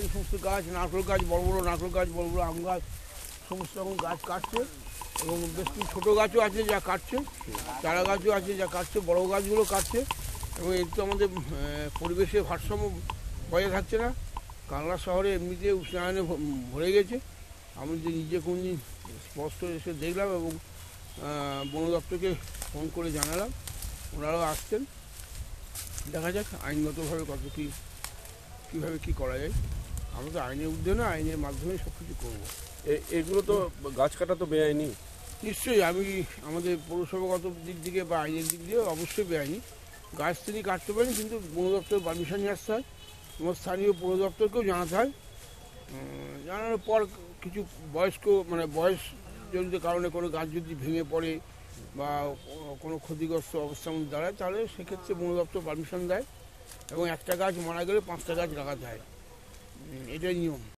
এই সমস্ত গাছ, নারকেল গাছ, বড় বড় নারকেল গাছ, বড় বড় আম গাছ, সমস্ত রকম গাছ কাটছে। এবং বেশ কিছু ছোটো গাছও আছে যা কাটছে, চারা গাছও আছে যা কাটছে, বড় গাছগুলো কাটছে। এবং এর তো আমাদের পরিবেশে ভারসাম্য বজায় থাকছে না। কালনা শহরে এমনিতে উষ্ণায়নে ভরে গেছে। আমি যে নিজে কোনদিন স্পষ্ট এসে দেখলাম এবং বন দপ্তরকে ফোন করে জানালাম, ওনারাও আসছেন। দেখা যাক আইনগতভাবে কত কীভাবে কী করা যায়। আমরা তো আইনের ঊর্ধ্বে না, আইনের মাধ্যমে সব কিছু করবো। এগুলো তো গাছ কাটা তো বেআইনি। নিশ্চয়ই আমি আমাদের পৌরসভাগত দিক থেকে বা আইনের দিক দিয়ে অবশ্যই বেআইনি। গাছ তিনি কাটতে পারেন, কিন্তু বন দপ্তর পারমিশন নিয়ে আসতে হয় এবং স্থানীয় পৌর দপ্তরকেও জানাতে হয়। জানানোর পর কিছু বয়সজনিত কারণে কোনো গাছ যদি ভেঙে পড়ে বা কোনো ক্ষতিগ্রস্ত অবস্থার মধ্যে দাঁড়ায়, তাহলে সেক্ষেত্রে বন দপ্তর পারমিশন দেয় এবং একটা গাছ মারা গেলে 5টা গাছ লাগাতে হয়। এটাই নিয়ম।